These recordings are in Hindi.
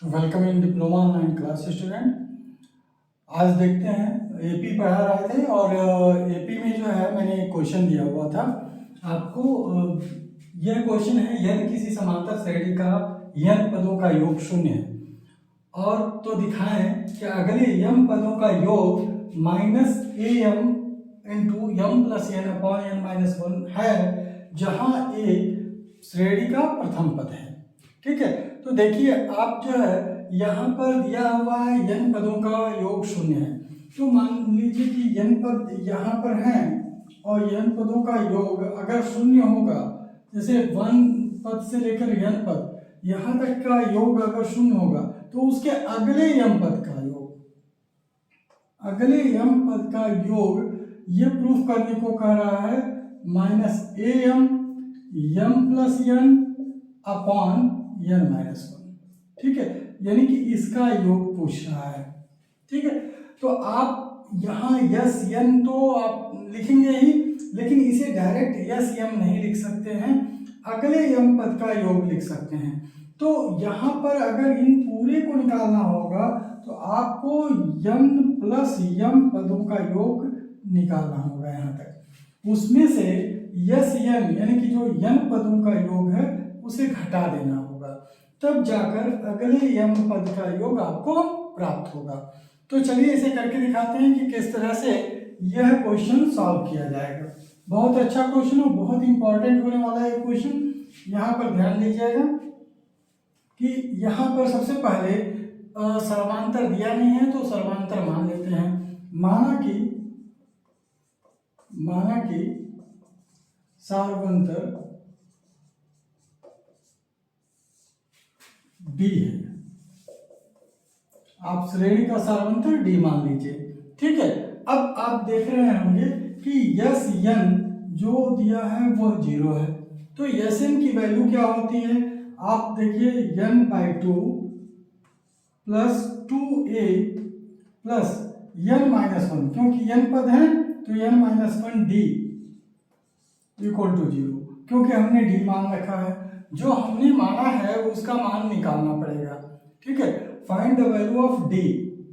Welcome in diploma online class student. आज देखते हैं एपी पढ़ा रहे थे और एपी में जो है मैंने एक क्वेश्चन दिया हुआ था आपको। यह क्वेश्चन है यदि किसी समांतर श्रेणी का n पदों का योग शून्य है और तो दिखाएं कि अगले m पदों का योग minus a m into m plus n upon n minus one है जहां ए श्रेणी का प्रथम पद है। ठीक है, तो देखिए आप जो है यहाँ पर दिया हुआ है n पदों का योग शून्य है, तो मान लीजिए कि n पद यहाँ पर हैं और n पदों का योग अगर शून्य होगा, जैसे 1 पद से लेकर n पद यहाँ तक का योग अगर शून्य होगा तो उसके अगले m पद का योग ये प्रूफ करने को कह रहा है minus a m plus n upon n minus one. ठीक है, यानी कि इसका योग पूछ रहा है। ठीक है, तो आप यहाँ यस एन तो आप लिखेंगे ही, लेकिन इसे डायरेक्ट यस एम नहीं लिख सकते हैं, अगले यम पद का योग लिख सकते हैं। तो यहाँ पर अगर इन पूरे को निकालना होगा तो आपको यन प्लस यम पदों का योग निकालना होगा यहाँ तक। उसमें से यस एम यानी कि जो यन पदों का योग है उसे घटा देना होगा, तब जाकर अगले यम पद का योग आपको प्राप्त होगा। तो चलिए इसे करके दिखाते हैं कि किस तरह से यह क्वेश्चन सॉल्व किया जाएगा। बहुत अच्छा क्वेश्चन और बहुत इंपॉर्टेंट होने वाला है क्वेश्चन। यहाँ पर ध्यान दीजिएगा कि यहाँ पर सबसे पहले सर्वांतर दिया नहीं है तो सर्वांतर मान लेते हैं। माना कि सर्वांतर डी है, आप श्रेणी का सर्वांतर डी मान लीजिए। ठीक है, अब आप देख रहे होंगे कि यस एन जो दिया है वह 0 है, तो यस एन की वैल्यू क्या होती है आप देखिए n by 2 plus 2a plus n minus one, क्योंकि n पद है तो n minus one d equal to 0, क्योंकि हमने डी मान रखा है। जो हमने माना है उसका मान निकालना पड़ेगा। ठीक है, find the value of d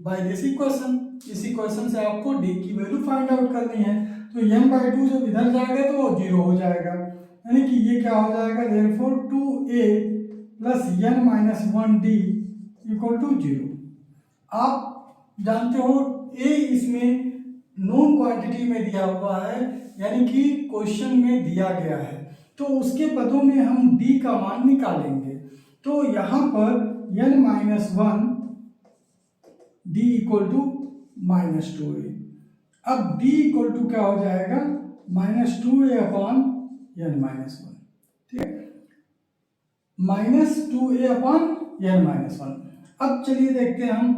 by this equation. इस इक्वेशन से आपको डी की वैल्यू फाइंड आउट करनी है। तो n बाई 2 जब इधर जाएगा तो वो 0 हो जाएगा, यानी कि ये क्या हो जाएगा, therefore 2a plus n minus one d equal to 0। आप जानते हो a इसमें नोन क्वांटिटी में दिया हुआ है, यानी कि क्वेश्चन में दिया गया है, तो उसके पदों में हम d का मान निकालेंगे। तो यहाँ पर n minus one d equal to minus 2a। अब d इक्वल टू क्या हो जाएगा, minus 2a upon n minus one. ठीक है, minus 2a upon n minus one. अब चलिए देखते हैं हम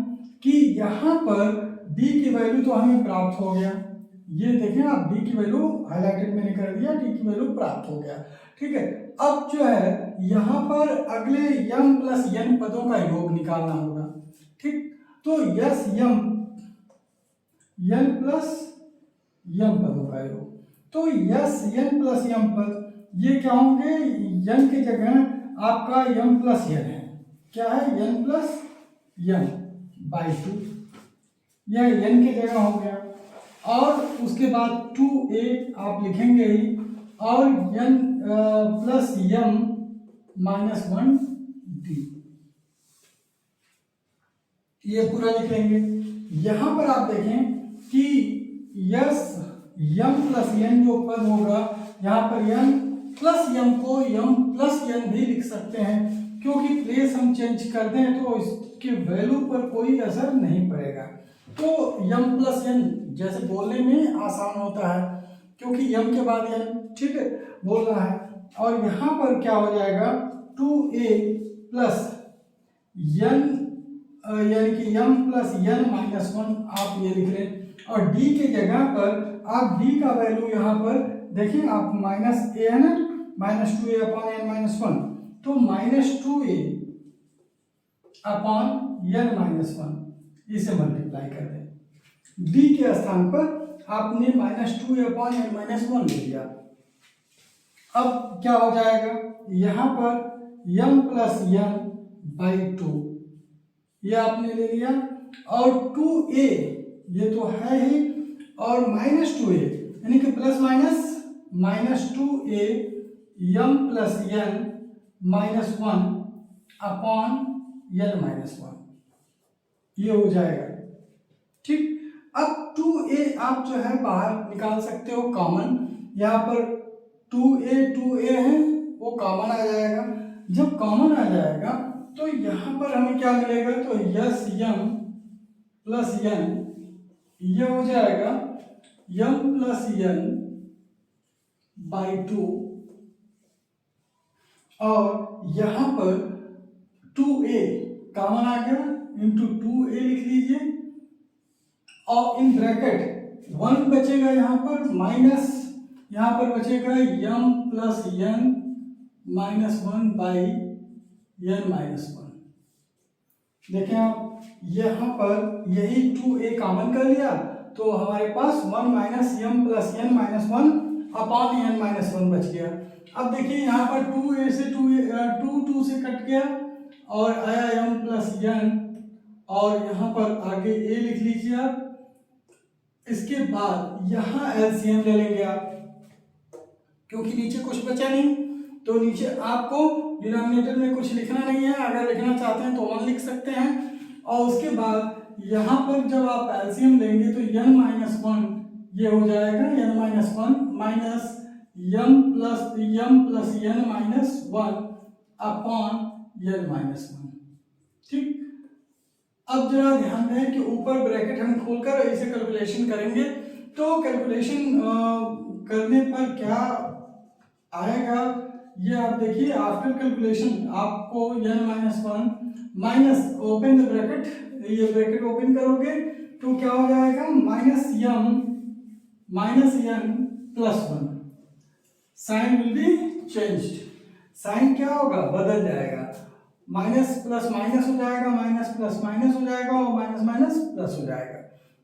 कि यहाँ पर d की वैल्यू तो हमें प्राप्त हो गया। ये देखें आप, d की वैल्यू हाईलाइटेड मैंने कर दिया, d की वैल्यू प्राप्त हो गया। ठीक है, अब जो है यहाँ पर अगले m प्लस n पदों का योग निकालना होगा। ठीक, तो yes m n plus m पदों का योग, तो यस n प्लस m पद ये क्या होंगे, n की जगह आपका m प्लस n है। क्या है, n प्लस m बाई 2, यह n की जगह हो गया। और उसके बाद 2a आप लिखेंगे ही, और n plus m minus one D, ये पूरा लिख लेंगे। यहाँ पर आप देखें कि यस m प्लस n जो पद होगा, यहाँ पर m प्लस m को m प्लस n भी लिख सकते हैं, क्योंकि प्लेस हम चेंज कर दें तो इसके वैल्यू पर कोई असर नहीं पड़ेगा। तो m प्लस n जैसे बोलने में आसान होता है, क्योंकि m के बाद n, ठीक है, बोलना है। और यहाँ पर क्या हो जाएगा, 2a प्लस n यानी कि m plus n minus one आप ये लिख लें, और d के जगह पर आप d का वैल्यू यहाँ पर देखें आप, माइनस ए है ना, minus 2a upon n minus one, तो minus 2a upon n minus one इसे मल्टीप्लाई कर दें। d के स्थान पर आपने minus 2a upon n minus one ले लिया। अब क्या हो जाएगा, यहाँ पर m प्लस n बाई 2 ये आपने ले लिया, और 2a ये तो है ही, और -2a यानी कि plus minus -2a m plus n -1 upon n -1 ये हो जाएगा। ठीक, अब 2a आप जो है बाहर निकाल सकते हो कॉमन, यहाँ पर 2a है वो कॉमन आ जाएगा। जब कॉमन आ जाएगा तो यहाँ पर हमें क्या मिलेगा, तो यस m प्लस n ये हो जाएगा m प्लस n बाई 2, और यहाँ पर 2a कॉमन आ गया इंटू 2a लिख लीजिए, और इन ब्रैकेट 1 बचेगा यहाँ पर, माइनस यहाँ पर बचेगा m plus n -1 by n -1। देखें आप यहाँ पर यही 2a कॉमन कर लिया तो हमारे पास 1 minus m plus n -1 upon n -1 बच गया। अब देखिए यहाँ पर 2a से 2 से कट गया और आया m प्लस n, और यहाँ पर आगे a लिख लीजिए आप। इसके बाद यहाँ एलसीएम ले लेंगे आप, क्योंकि नीचे कुछ बचा नहीं तो नीचे आपको डिनोमिनेटर में कुछ लिखना नहीं है, अगर लिखना चाहते हैं तो 1 लिख सकते हैं। और उसके बाद यहाँ पर जब आप एलसीएम लेंगे तो n -1 ये हो जाएगा n -1 minus m plus n -1 upon n -1। ठीक, अब जरा ध्यान दें कि ऊपर ब्रैकेट हम खोलकर इसे कैलकुलेशन करेंगे, तो कैलकुलेशन करने पर क्या आएगा ये आप देखिए। आफ्टर कैलकुलेशन आपको n -1 minus open the bracket, ये ब्रैकेट ओपन करोगे तो क्या हो जाएगा -n plus 1, sign will be changed, sign क्या होगा बदल जाएगा, माइनस प्लस माइनस हो जाएगा, माइनस प्लस माइनस हो जाएगा, और माइनस माइनस प्लस हो जाएगा।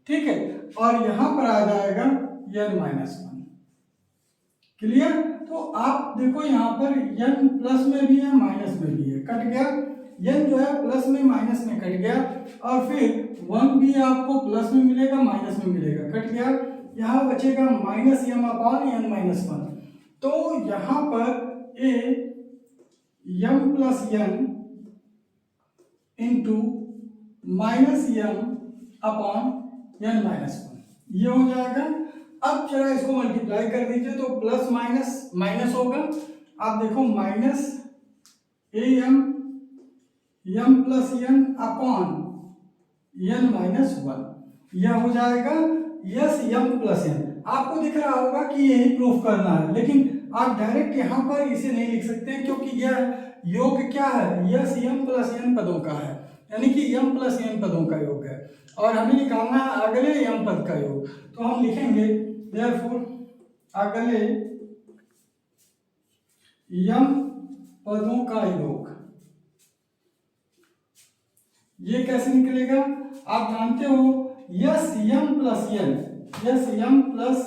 ठीक है, और यहां पर आ जाएगा n -1। क्लियर? तो आप देखो यहाँ पर n प्लस में भी है माइनस में भी है, कट गया n जो है प्लस में माइनस में कट गया, और फिर 1 भी आपको प्लस में मिलेगा माइनस में मिलेगा, कट गया। यहाँ बचेगा माइनस m अपॉन n -1। तो यहाँ पर a m plus n into minus m upon n -1 ये हो जाएगा। अब जरा इसको मल्टीप्लाई कर दीजिए तो प्लस माइनस माइनस होगा, आप देखो minus m plus n upon n -1 यह हो जाएगा यस m प्लस n। आपको दिख रहा होगा कि यही प्रूफ करना है, लेकिन आप डायरेक्ट यहाँ पर इसे नहीं लिख सकते हैं क्योंकि यह योग क्या है, यस m प्लस n पदों का है, यानी कि m प्लस n पदों का योग है, और हमें निकालना है अगले m पद का योग। तो हम लिखेंगे therefore अगले m पदों का योग। ये कैसे निकलेगा, आप जानते हो yes m plus n, yes m plus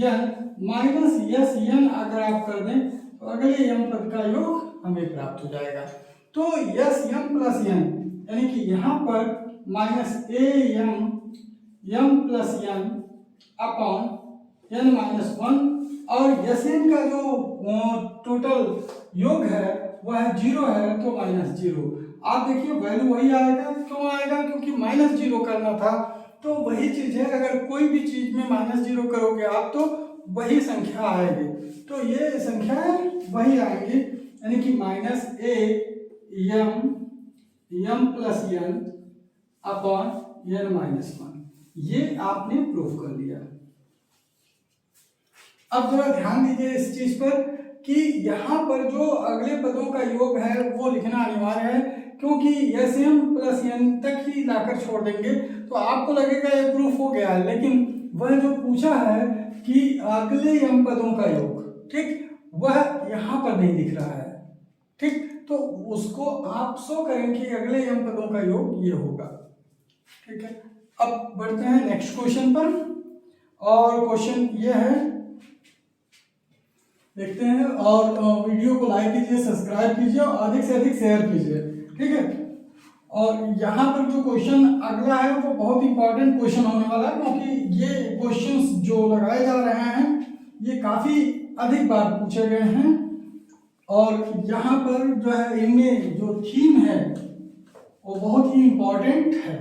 n minus yes n अगर आप कर दें तो अगले m पद का योग हमें प्राप्त हो जाएगा। तो यस m प्लस n यानी कि यहाँ पर minus m plus n upon n -1, और यस n का जो टोटल योग है वह है 0 है तो -0। आप देखिए वैल्यू वही आएगा, क्यों आएगा, क्योंकि -0 करना था, तो वही चीज है, अगर कोई भी चीज में -0 करोगे आप तो वही संख्या आएगी, तो ये संख्या वही आएंगी, यानी कि minus m plus n upon n -1 ये आपने प्रूफ कर दिया। अब जरा ध्यान दीजिए इस चीज पर कि यहाँ पर जो अगले पदों का योग है वो लिखना अनिवार्य है, क्योंकि एस एम प्लस n तक ही लाकर छोड़ देंगे तो आपको लगेगा ये प्रूफ हो गया है, लेकिन वह जो पूछा है कि अगले m पदों का योग, ठीक, वह यहाँ पर नहीं दिख रहा है। ठीक, तो उसको आप शो करें कि अगले m पदों का योग ये होगा। ठीक है, अब बढ़ते हैं नेक्स्ट क्वेश्चन पर, और क्वेश्चन ये है, देखते हैं, और वीडियो को लाइक कीजिए, सब्सक्राइब कीजिए और अधिक से अधिक शेयर कीजिए। ठीक है, और यहाँ पर जो क्वेश्चन अगला है वो बहुत इंपॉर्टेंट क्वेश्चन होने वाला है, क्योंकि ये क्वेश्चंस जो लगाए जा रहे हैं ये काफ़ी अधिक बार पूछे गए हैं, और यहाँ पर जो है इनमें जो थीम है वो बहुत ही इम्पोर्टेंट है।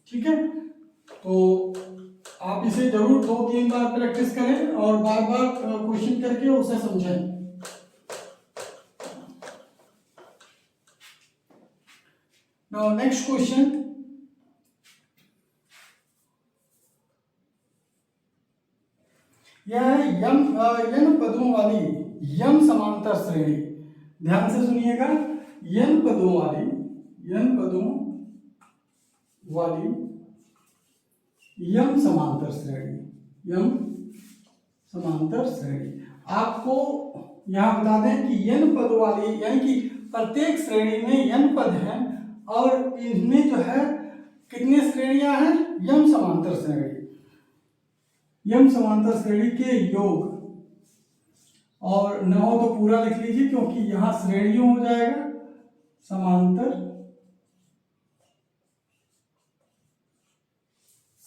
ठीक है, तो आप इसे जरूर 2-3 बार प्रैक्टिस करें और बार बार क्वेश्चन करके उसे समझें। Now next question, यह है n पदों वाली यम समांतर श्रेणी। ध्यान से सुनिएगा, n पदों वाली यम समांतर श्रेणी। आपको यहाँ बता दें कि n पदों वाली यानी कि प्रत्येक श्रेणी में n पद हैं और इनमें जो है कितनी श्रेणियां हैं, यम समांतर श्रेणी। यम समांतर श्रेणी के योग, और न हो तो पूरा लिख लीजिए क्योंकि यहां श्रेणियों हो जाएगा, समांतर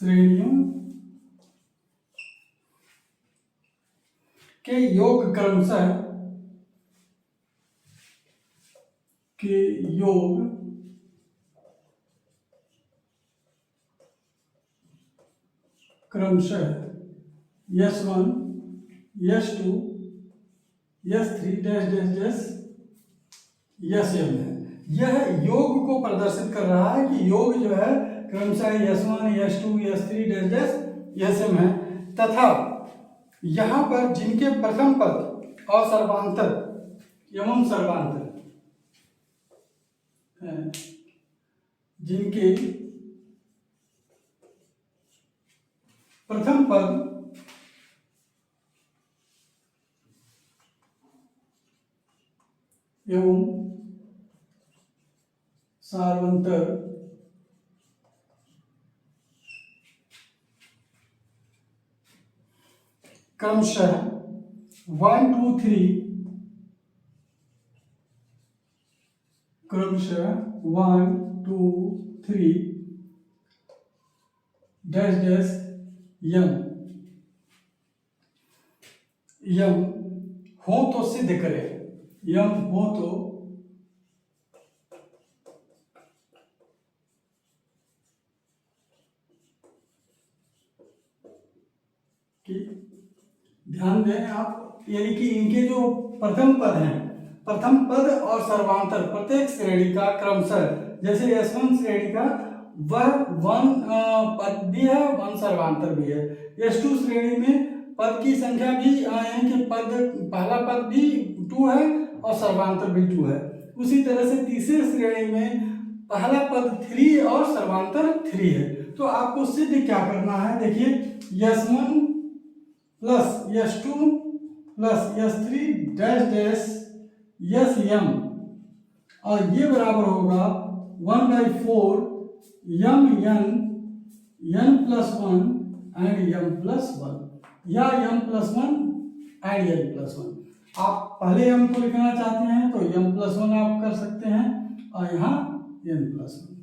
श्रेणियों के योग क्रमशः S1 S2 S3 dash dash dash Sm है। यह योग को प्रदर्शित कर रहा है कि योग जो है क्रमशः S1 S2 S3 dash dash Sm है, तथा यहाँ पर जिनके प्रथम पद और सर्वांतर एवं सर्वांतर है, जिनके प्रथम पद एवं सार्वंतर क्रमशः 1 2 3 क्रमशः 1 2 3 डैश डैश यम हो तो सिद्ध करे, यम हो तो कि ध्यान दें आप, यानी कि इनके जो प्रथम पद हैं, प्रथम पद और सर्वांतर प्रत्येक श्रेणी का क्रमशः, जैसे S1 श्रेणी का वह 1 पद भी है 1 सर्वांतर भी है, S2 श्रेणी में पद की संख्या भी यानी कि पहला पद भी 2 है और सर्वांतर भी 2 है। उसी तरह से तीसरी श्रेणी में पहला पद 3 और सर्वांतर 3 है। तो आपको सिद्ध क्या करना है, देखिए S1 plus S2 plus S3 dash dash Sm, और ये बराबर होगा 1/4 यम n plus 1 and m plus 1, या m plus 1 and n plus 1। आप पहले m को लिखना चाहते हैं तो m प्लस 1 आप कर सकते हैं और यहाँ n प्लस 1।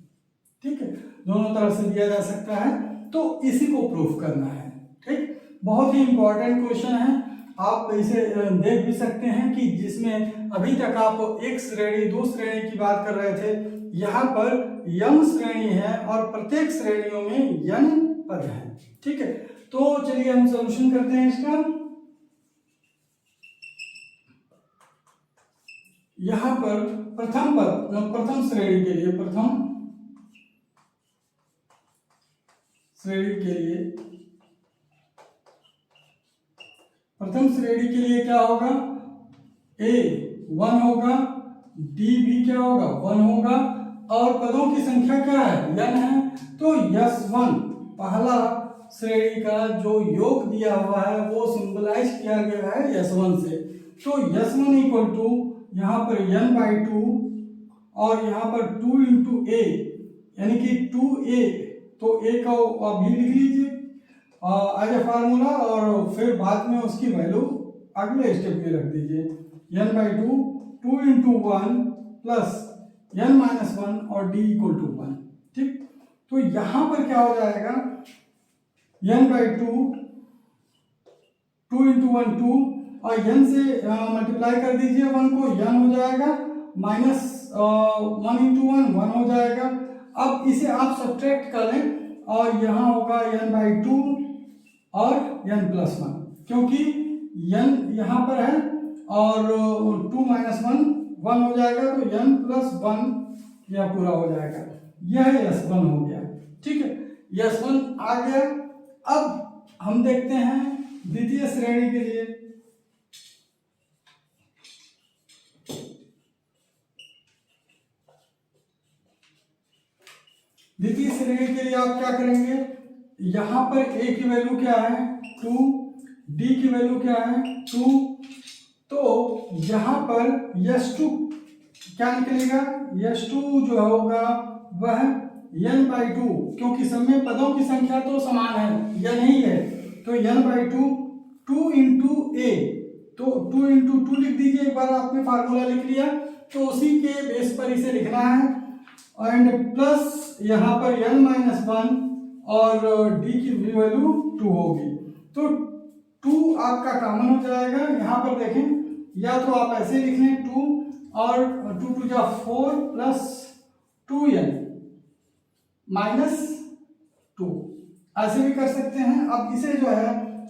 ठीक है, दोनों तरफ से दिया जा सकता है, तो इसी को प्रूफ करना है। ठीक, बहुत ही इंपॉर्टेंट क्वेश्चन है, आप इसे देख भी सकते हैं कि जिसमें अभी तक आप एक श्रेणी 2 श्रेणी की बात कर रहे थे, यहाँ पर यम श्रेणी है और प्रत्येक श्रेणियों में n पद है। ठीक है, तो चलिए हम सॉल्यूशन करते हैं इसका। यहाँ पर प्रथम पद प्रथम श्रेणी के लिए प्रथम श्रेणी के लिए क्या होगा, A 1 होगा, D भी क्या होगा 1 होगा, और पदों की संख्या क्या है n है, तो S1 पहला श्रेणी का जो योग दिया हुआ है वो सिंबलाइज किया गया है S1 से, तो S1 इक्वल टू यहाँ पर n/2 और यहाँ पर 2 इंटू A यानी कि 2A, तो A का भी लिख लीजिए एज ए फार्मूला, और फिर बाद में उसकी वैल्यू अगले स्टेप में रख दीजिए, n/2 2 into 1 plus n minus one और d इक्वल टू वन। ठीक, तो यहां पर क्या हो जाएगा, n by two, two into one two, और n से मल्टीप्लाई कर दीजिए वन को, n हो जाएगा, minus one into one, one हो जाएगा। अब इसे आप सब्ट्रैक्ट कर लें और यहाँ होगा n बाई टू और n प्लस वन, क्योंकि n यहाँ पर है और टू माइनस वन, वन हो जाएगा, तो n प्लस वन यह पूरा हो जाएगा। यह S1 हो गया। ठीक है, S1 आ गया। अब हम देखते हैं द्वितीय श्रेणी के लिए। द्वितीय श्रेणी के लिए आप क्या करेंगे, यहां पर a की वैल्यू क्या है 2, d की वैल्यू क्या है 2, तो यहां पर S2 क्या निकलेगा, S2 जो होगा वह n बाई टू, क्योंकि सब में पदों की संख्या तो समान है, यह नहीं है, तो n by two, two into a, तो टू इंटू टू लिख दीजिए, एक बार आपने फार्मूला लिख लिया, तो उसी के बेस पर इसे लिखना है, एंड प्लस यहाँ पर n माइनस वन और d की वैल्यू 2 होगी, तो 2 आपका कॉमन हो जाएगा। यहाँ पर देखें, या तो आप ऐसे लिख लें 2 और 2 टू जा 4 प्लस 2n माइनस 2, ऐसे भी कर सकते हैं। अब इसे जो है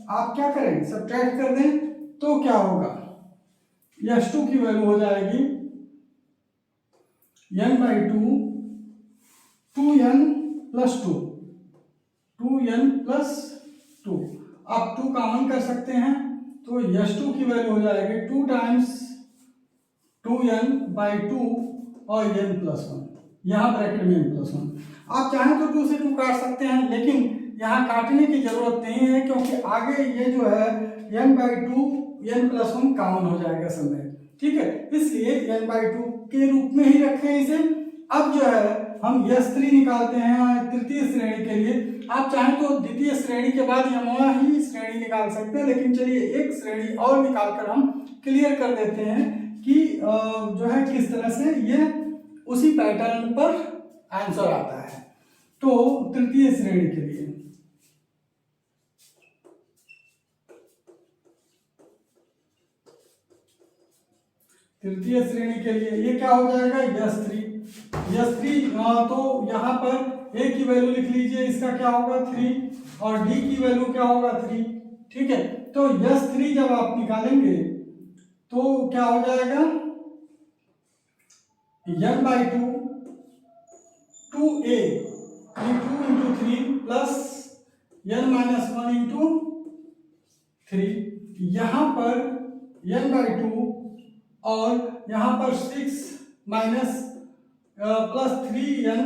आप क्या करें, सब्ट्रैक्ट कर दें, तो क्या होगा, S2 की वैल्यू हो जाएगी n by to, 2n plus 2, 2n plus 2, आप 2 कॉमन कर सकते हैं, तो S2 की वैल्यू हो जाएगी 2 टाइम्स 2n बाई 2 और n प्लस वन, यहाँ ब्रैकेट में n प्लस वन। आप चाहें तो 2 से 2 काट सकते हैं, लेकिन यहाँ काटने की जरूरत नहीं है, क्योंकि आगे ये जो है n by to, n plus one common हो जाएगा सब में। ठीक है, इसलिए n बाई टू के रूप में ही रखें इसे। अब जो है हम S3 निकालते हैं तृतीय श्रेणी के लिए। आप चाहें तो द्वितीय श्रेणी के बाद यमोआ ही श्रेणी निकाल सकते हैं, लेकिन चलिए एक श्रेणी और निकालकर हम क्लियर कर देते हैं कि जो है किस तरह से ये उसी पैटर्न पर आंसर आता है। तो तृतीय श्रेणी के लिए ये क्या हो जाएगा, S3 तो यहाँ पर a की वैल्यू लिख लीजिए, इसका क्या होगा 3 और d की वैल्यू क्या होगा 3। ठीक है, तो S3 जब आप निकालेंगे तो क्या हो जाएगा, n by to, 2a 2 into 3 plus n minus one into 3, यहाँ पर n बाई टू और यहाँ पर 6 माइनस प्लस 3n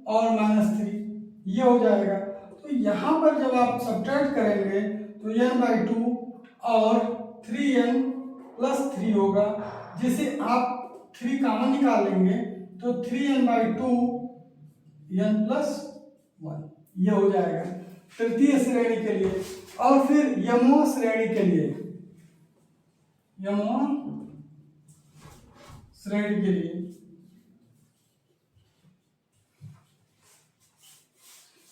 और माइनस 3, ये हो जाएगा। तो यहाँ पर जब आप सब्ट्रैक्ट करेंगे तो n बाई टू और 3n प्लस 3 होगा, जिसे आप 3 कॉमन निकाल लेंगे तो 3n by two n plus 1, ये हो जाएगा तृतीय श्रेणी के लिए। और फिर यमोआ श्रेणी के लिए, यमोआ श्रेणी के लिए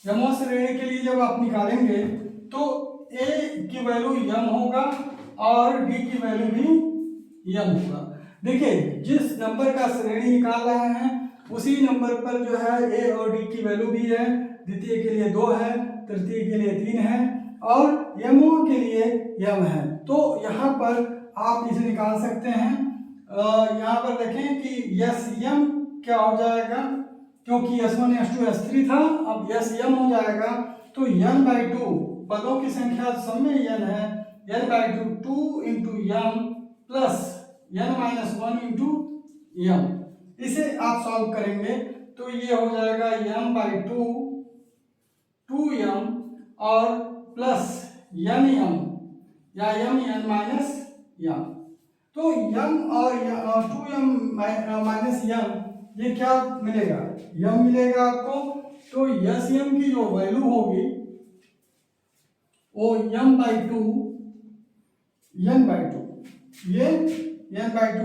यमोआ श्रेणी के लिए जब आप निकालेंगे तो a की वैल्यू m होगा और d की वैल्यू भी m होगा। देखिए, जिस नंबर का श्रेणी निकाल रहे हैं उसी नंबर पर जो है a और d की वैल्यू भी है। द्वितीय के लिए 2 है, तृतीय के लिए 3 है और यमोआ के लिए m है। तो यहाँ पर आप इसे निकाल सकते हैं। यहाँ पर देखें कि SM क्या हो जाएगा, क्योंकि S1 S2 S3 था, अब SM हो जाएगा, तो n बाई टू, पदों की संख्या सब में n है, n by to 2 into m plus n minus one into m। इसे आप सॉल्व करेंगे तो ये हो जाएगा m बाई टू, 2m और प्लस n या m माइनस m। तो m और 2m माइनस m, ये क्या मिलेगा, m मिलेगा आपको। तो SM की जो वैल्यू होगी वो m बाई टू, ये n बाई टू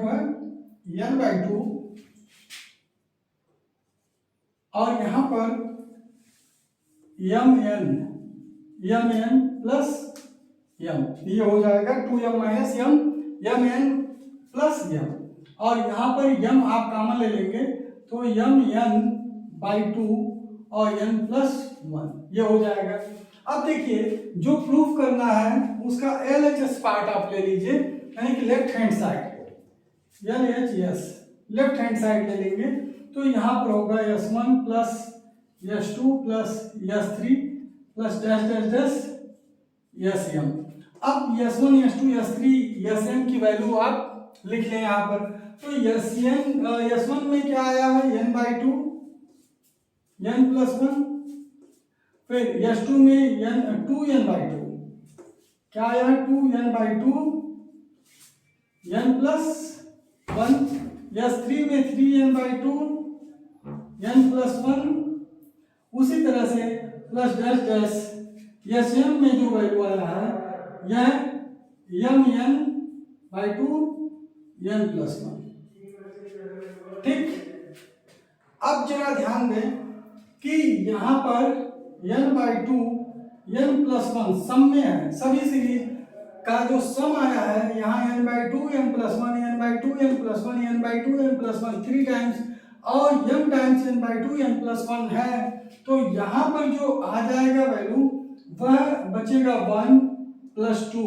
है, n बाई टू और यहाँ पर यम एन प्लस यम, ये हो जाएगा 2m minus m n plus m, और यहाँ पर यम आप कॉमन ले लेंगे तो यम एन बाई 2 और n प्लस 1, ये हो जाएगा। अब देखिए जो प्रूफ करना है उसका LHS पार्ट आप ले लीजिए, यानी कि left hand side, LHS left hand side ले लेंगे तो यहाँ पर होगा S1 plus S2 plus S3 plus dash dash dash Sm। अब S1 S2 S3 Sm की वैल्यू आप लिख लें यहाँ पर, तो S1 में क्या आया है n बाई 2 n प्लस 1, फिर S2 में 2n बाई 2 क्या आया है 2n by 2 n plus 1, S3 में 3n बाई 2 n प्लस 1, उसी तरह से प्लस डैश डैश Sm में जो वैल्यू आया है यह mn बाई 2 n प्लस 1। ठीक, अब जरा ध्यान दें कि यहाँ पर n बाई 2 n प्लस 1 सम में है, सभी सीरीज का जो सम आया है यहाँ n by 2 n plus 1 n by 2 n plus 1 n by 2 n plus 1 3 times और m times n by 2 n plus 1 है, तो यहाँ पर जो आ जाएगा वैल्यू वह बचेगा 1 प्लस 2।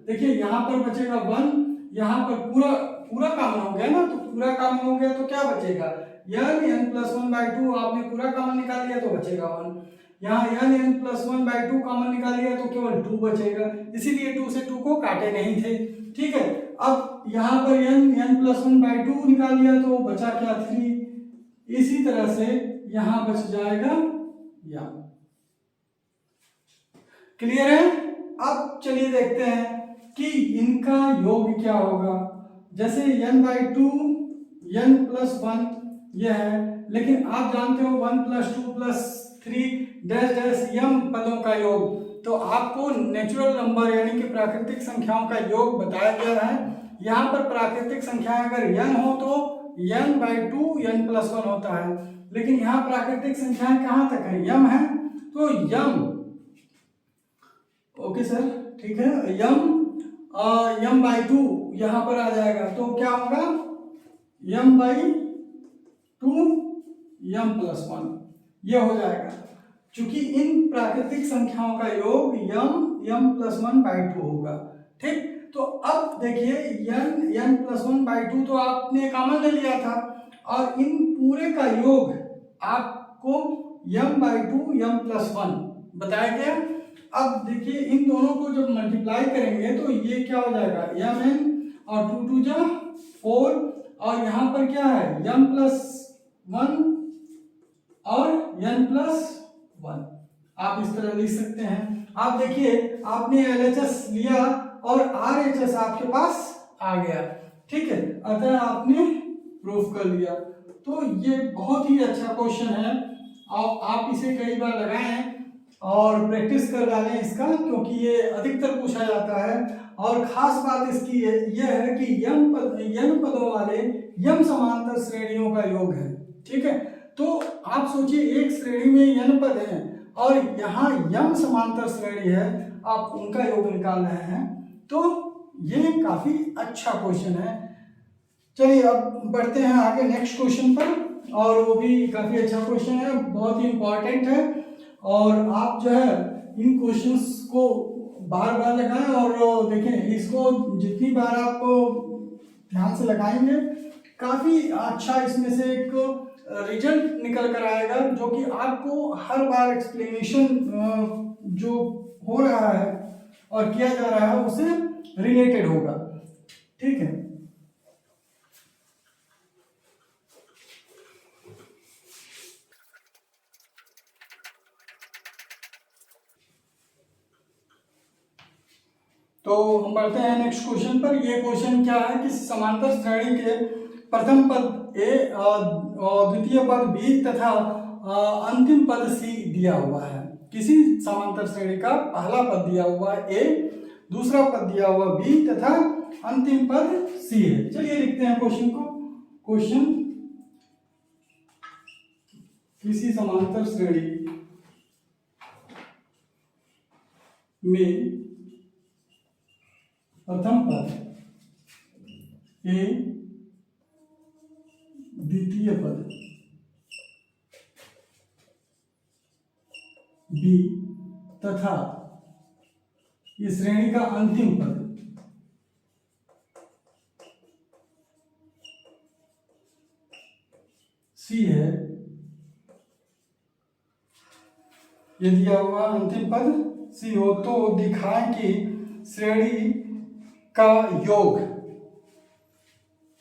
देखिए यहाँ पर बचेगा 1, यहाँ पर पूरा कॉमन हो गया ना, तो पूरा कॉमन हो गया तो क्या बचेगा n प्लस 1 बाई 2, आपने पूरा कॉमन निकाल लिया तो बचेगा 1, यहाँ n प्लस 1 बाई 2 कॉमन निकाल लिया तो केवल 2 बचेगा, इसीलिए 2 से 2 को काटे नहीं थे। ठीक है, अब यहाँ पर n प्लस 1 बाई 2 निकाल लिया तो बचा क्या 3, इसी तरह से यहाँ बच जाएगा यम। क्लियर है? अब चलिए देखते हैं कि इनका योग क्या होगा। जैसे n बाई 2 n प्लस 1 यह है, लेकिन आप जानते हो 1 प्लस 2 प्लस 3 डैश डैश यम पदों का योग, तो आपको नेचुरल नंबर यानी कि प्राकृतिक संख्याओं का योग बताया गया है। यहाँ पर प्राकृतिक संख्या अगर n हो तो n बाई 2 n प्लस 1 होता है, लेकिन यहाँ प्राकृतिक संख्याएं कहाँ तक है, यम है, तो यम, ओके सर ठीक है, यम बाई 2 यहाँ पर आ जाएगा, तो क्या होगा यम बाई 2 यम प्लस 1, ये हो जाएगा। चूंकि इन प्राकृतिक संख्याओं का योग यम प्लस 1 बाई 2 होगा। ठीक, तो अब देखिए n प्लस 1 बाई 2 तो आपने कॉमन ले लिया था, और इन पूरे का योग आपको m बाई 2 m प्लस 1 बताया गया। अब देखिए इन दोनों को जब मल्टीप्लाई करेंगे तो ये क्या हो जाएगा mn और 2 2 जा 4, और यहाँ पर क्या है m प्लस 1 और n प्लस 1, आप इस तरह लिख सकते हैं। आप देखिए आपने LHS लिया और RHS आपके पास आ गया। ठीक है, अतः आपने प्रूफ कर लिया। तो ये बहुत ही अच्छा क्वेश्चन है, आप इसे कई बार लगाएं और प्रैक्टिस कर डालें इसका, क्योंकि ये अधिकतर पूछा जाता है। और खास बात इसकी ये है कि n पदों वाले यम समांतर श्रेणियों का योग है। ठीक है, तो आप सोचिए एक श्रेणी में n पद हैं और यहाँ यम समांतर श्रेणी है, आप उनका योग निकाल रहे हैं, तो ये काफी अच्छा क्वेश्चन है। चलिए अब बढ़ते हैं आगे नेक्स्ट क्वेश्चन पर, और वो भी काफी अच्छा क्वेश्चन है, बहुत ही इंपॉर्टेंट है, और आप जो है इन क्वेश्चंस को बार बार लगाएं और देखें, इसको जितनी बार आप ध्यान से लगाएंगे काफी अच्छा इसमें से एक रिजल्ट निकल कर आएगा, जो कि आपको हर बार एक्सप्लेनेशन जो हो रहा है और किया जा रहा है उससे रिलेटेड होगा। ठीक है, तो हम बढ़ते हैं नेक्स्ट क्वेश्चन पर। ये क्वेश्चन क्या है कि समांतर श्रेणी के प्रथम पद ए, द्वितीय पद बी तथा अंतिम पद सी दिया हुआ है। किसी समांतर श्रेणी का पहला पद दिया हुआ है ए, दूसरा पद दिया हुआ बी तथा अंतिम पद सी है। चलिए लिखते हैं क्वेश्चन को। क्वेश्चन किसी समांतर श्रेणी में प्रथम पद ए, द्वितीय पद बी तथा इस श्रेणी का अंतिम पद सी है। यदि हुआ अंतिम पद सी हो तो दिखाएं कि श्रेणी का योग,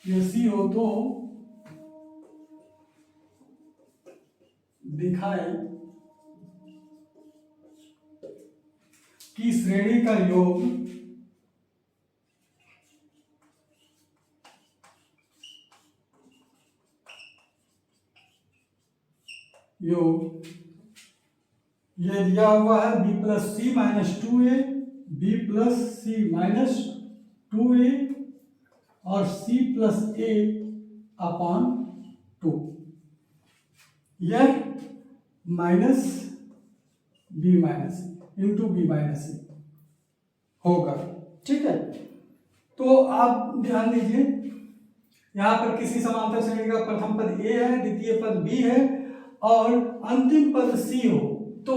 ये सी हो तो दिखाएं कि श्रेणी का योग ये दिया हुआ है b plus c minus 2a, b plus c minus 2a और सी प्लस a अपॉन 2, यह minus b minus into b minus a होगा। ठीक है, तो आप ध्यान दीजिए, यहां पर किसी समांतर श्रेणी का प्रथम पद ए है, द्वितीय पद बी है और अंतिम पद सी हो तो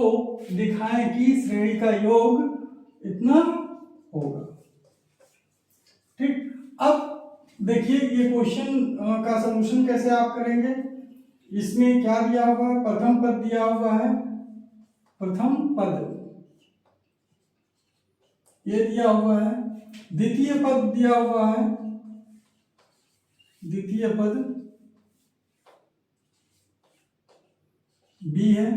दिखाएं कि श्रेणी का योग इतना होगा। ठीक, अब देखिए ये क्वेश्चन का सलूशन कैसे आप करेंगे। इसमें क्या दिया हुआ है, प्रथम पद दिया हुआ है, प्रथम पद ये दिया हुआ है, द्वितीय पद दिया हुआ है, द्वितीय पद बी है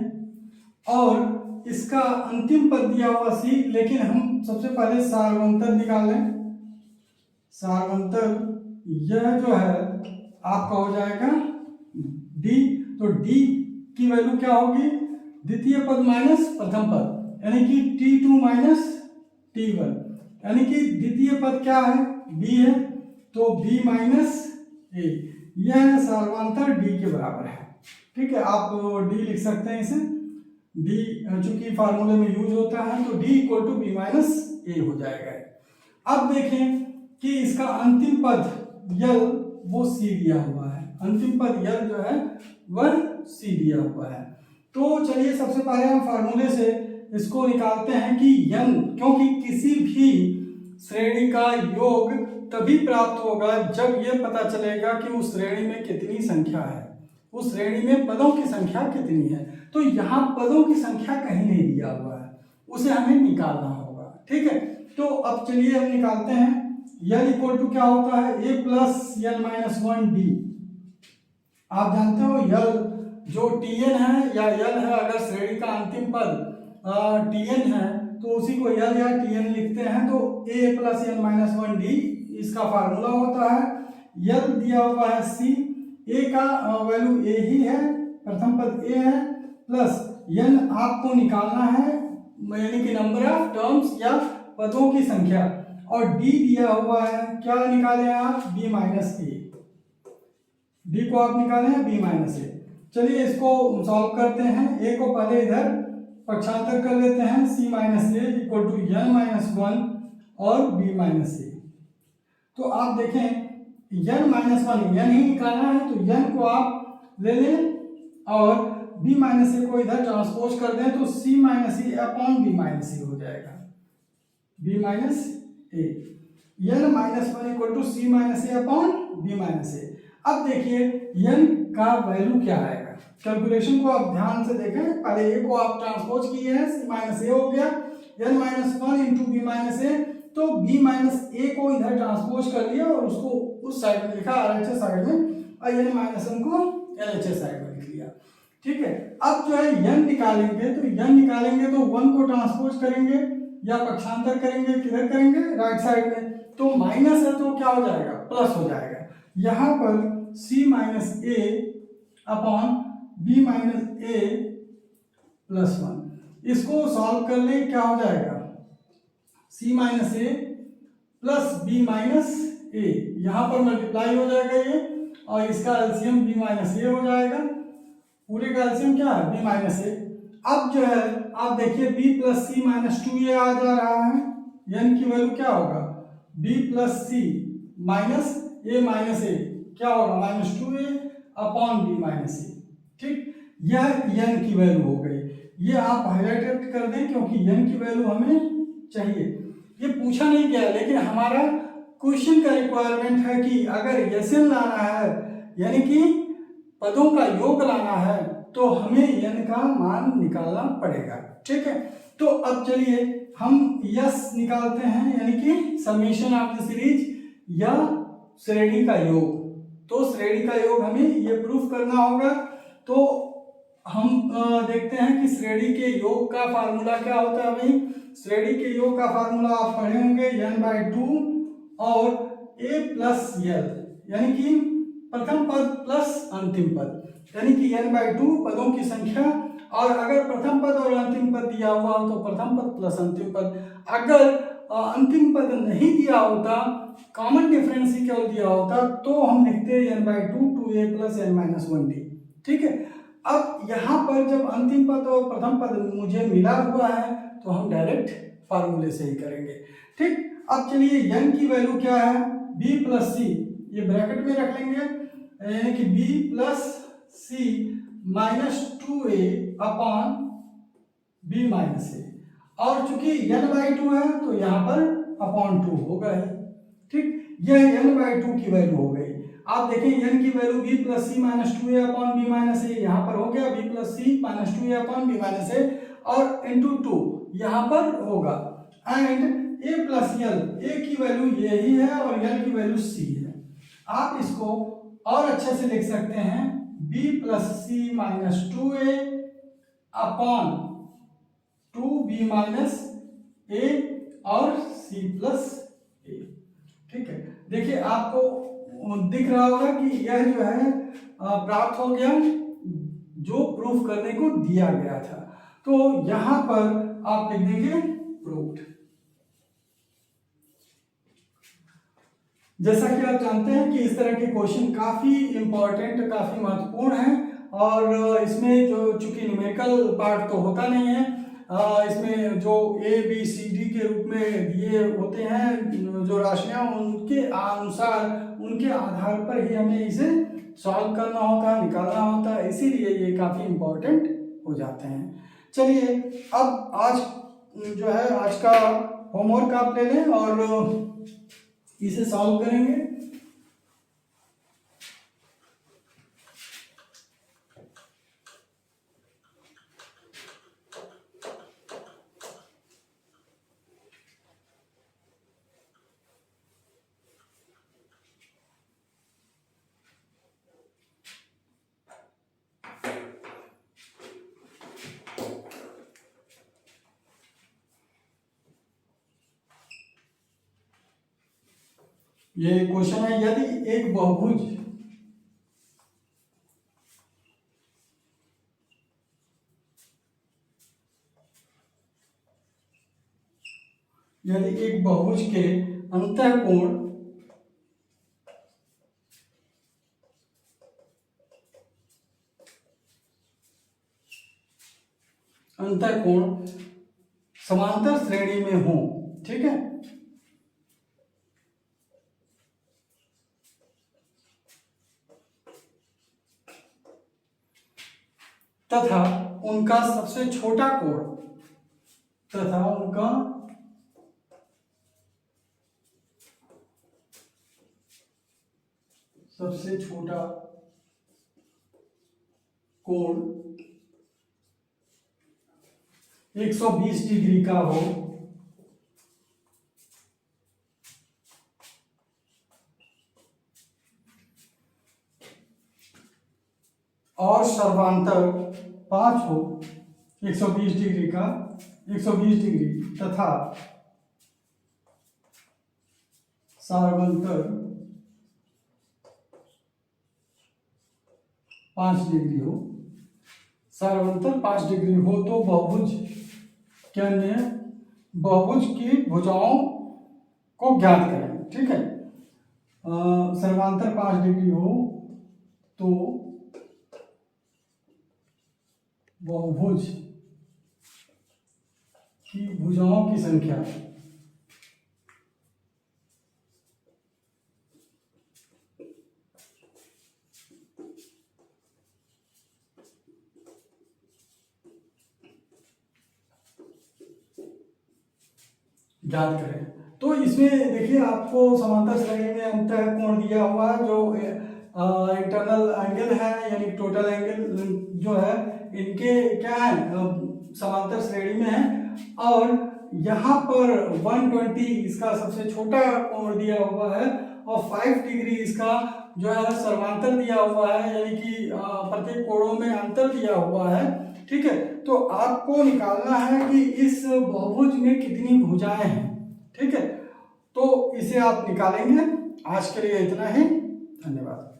और इसका अंतिम पद दिया हुआ सी। लेकिन हम सबसे पहले सार्वंतर निकालें। सार्वंतर यह जो है आपका हो जाएगा डी, तो डी की वैल्यू क्या होगी, द्वितीय पद माइनस प्रथम पद, यानी कि T2 माइनस T1, यानी कि द्वितीय पद क्या है, बी है, तो बी माइनस ए, यह सार्वंतर डी के बराबर है। ठीक है, आप डी लिख सकते हैं इसे, डी चूंकि फार्मूले में यूज होता है तो d equal to b minus a हो जाएगा। अब देखें कि इसका अंतिम पद यल वो सी दिया हुआ है, अंतिम पद यल जो है वह सी दिया हुआ है। तो चलिए सबसे पहले हम फार्मूले से इसको निकालते हैं कि यन, क्योंकि किसी भी श्रेणी का योग तभी प्राप्त होगा जब यह पता चलेगा कि उस श्रेणी में कितनी संख्या है, उस श्रेणी में पदों की संख्या कितनी है। तो यहाँ पदों की संख्या कहीं नहीं दिया हुआ है, उसे हमें निकालना होगा। ठीक है, तो अब चलिए हम निकालते हैं। यल इक्वल टू क्या होता है, ए प्लस यल माइनस 1 डी। आप जानते हो यल जो टीएन है या यल है, अगर श्रेणी का अंतिम पद टीएन है तो उसी को यल या टीएन लिखते हैं। तो ए प्लस यल माइनस 1 डी इसका फार्मूला होता है। यल दिया हुआ है सी, ए का वैल्यू ए ही है, प्रथम पद ए है, प्लस यन आपको निकालना है यानी कि नंबर ऑफ टर्म्स या पदों की संख्या, और डी दिया हुआ है, क्या निकाले आप, बी माइनस ए, डी को आप निकाले हैं बी माइनस ए। चलिए इसको सॉल्व करते हैं। ए को पहले इधर पक्षांतर कर लेते हैं, c minus a equal to n minus 1 और बी माइनस ए। तो आप देखें यन माइनस 1 यन ही निकालना है, तो यन को आप ले लें और बी माइनस ए को इधर ट्रांसपोज कर दें, तो c minus a upon b minus a हो जाएगा, b minus a. N minus 1 equal to c minus a upon b minus a. अब देखिए यन का वैल्यू क्या आएगा, कैलकुलेशन को आप ध्यान से देखें। पहले ए को आप ट्रांसपोज किए हैं, सी माइनस ए हो गया, n minus 1 into b minus a, तो बी माइनस ए को इधर ट्रांसपोज कर लिया और उसको उस साइड में लिखा RHS साइड में, और यन माइनस 1 को LHS साइड में लिख लिया। ठीक है, अब जो है यन निकालेंगे, तो यन निकालेंगे तो 1 को ट्रांसपोज करेंगे या पक्षांतर करेंगे, किधर करेंगे, राइट साइड में, तो माइनस है तो क्या हो जाएगा, प्लस हो जाएगा। यहाँ पर सी minus a upon b minus A plus 1, इसको सॉल्व कर ले, क्या हो जाएगा, सी minus A plus B minus a, यहाँ पर मल्टीप्लाई हो जाएगा ये, और इसका एलसीएम बी माइनस ए हो जाएगा, पूरे का एलसीएम क्या है, बी माइनस ए। अब जो है आप देखिए B plus c minus two ए आ जा रहा है, एन की वैल्यू क्या होगा, बी प्लस सी माइनस ए क्या होगा, माइनस टू ए अपॉन बी माइनस ए। ठीक, यह एन की वैल्यू हो गई। ये आप हाईलाइट कर दें क्योंकि एन की वैल्यू हमें चाहिए। ये पूछा नहीं गया लेकिन हमारा क्वेश्चन का रिक्वायरमेंट है कि अगर एसएन लाना है यानी कि पदों का योग लाना है तो हमें एन का मान निकालना पड़ेगा। ठीक है, तो अब चलिए हम यस निकालते हैं यानी कि समेशन ऑफ द सीरीज या श्रेणी का योग। तो श्रेणी का योग हमें ये प्रूफ करना होगा। तो हम देखते हैं कि श्रेणी के योग का फार्मूला क्या होता है। भाई श्रेणी के योग का फार्मूला आप पढ़े होंगे n/2 और a प्लस एल यानी कि प्रथम पद प्लस अंतिम पद, यानी कि n/2 पदों की संख्या, और अगर प्रथम पद और अंतिम पद दिया हुआ हो तो प्रथम पद प्लस अंतिम पद। अगर अंतिम पद नहीं दिया होता, कॉमन डिफरेंस ही केवल दिया होता, तो हम लिखते हैं n/2 2a प्लस n-1d। ठीक है, अब यहाँ पर जब अंतिम पद और प्रथम पद मुझे मिला हुआ है तो हम डायरेक्ट फार्मूले से ही करेंगे। ठीक, अब चलिए n की वैल्यू क्या है, b प्लस सी, ये ब्रैकेट में रख लेंगे, यानी कि b plus c minus 2a upon b minus a, और चूंकि n/2 है तो यहाँ पर अपॉन 2 होगा ही। ठीक, यह n/2 की वैल्यू हो गई। आप देखें n की value b plus c minus 2a upon b minus a, यहाँ पर हो गया b plus c minus 2a upon b minus a, और इंटू 2 यहाँ पर होगा, and a plus l, a की वैल्यू यही है और l की वैल्यू c है। आप इसको और अच्छे से लिख सकते हैं b plus c minus 2a upon 2b minus a और c प्लस a। ठीक है, देखिए आपको दिख रहा होगा कि यह जो है प्राप्त हो गया जो प्रूफ करने को दिया गया था। तो यहां पर आप लिख देंगे प्रूव्ड। जैसा कि आप जानते हैं कि इस तरह के क्वेश्चन काफी इंपॉर्टेंट, काफी महत्वपूर्ण हैं, और इसमें जो चूंकि न्यूमेरिकल पार्ट तो होता नहीं है, इसमें जो ए बी सी डी के रूप में दिए होते हैं जो राशियां, उनके अनुसार, उनके आधार पर ही हमें इसे सॉल्व करना होता है, निकालना होता है, इसीलिए ये काफ़ी इम्पोर्टेंट हो जाते हैं। चलिए अब आज जो है आज का होमवर्क आप ले लें और इसे सॉल्व करेंगे। ये क्वेश्चन है, यदि एक बहुभुज के अंतःकोण समांतर श्रेणी में हो, ठीक है, तथा उनका सबसे छोटा कोण सबसे छोटा कोण 120 डिग्री का हो, और सर्वांतर 5 हो, 120 डिग्री का 120 डिग्री, तथा सर्वांतर 5 डिग्री हो, सर्वांतर 5 डिग्री हो तो बहुभुज क्या है, बहुभुज की भुजाओं को ज्ञात करें। ठीक है, सर्वांतर 5 डिग्री हो तो बहुभुज की भुजाओं की संख्या। ज्ञात करें। तो इसमें देखिए आपको समांतर श्रेणी में अंतः कोण दिया हुआ है, जो इंटरनल एंगल है यानी टोटल एंगल जो है इनके क्या है समांतर श्रेणी में है। और यहाँ पर 120 इसका सबसे छोटा कोण दिया हुआ है और 5 डिग्री इसका जो है सर्वांतर दिया हुआ है, यानी कि प्रत्येक कोणों में अंतर दिया हुआ है। ठीक है, तो आपको निकालना है कि इस बहुभुज में कितनी भुजाएं हैं। ठीक है, तो इसे आप निकालेंगे। आज के लिए इतना ही, धन्यवाद।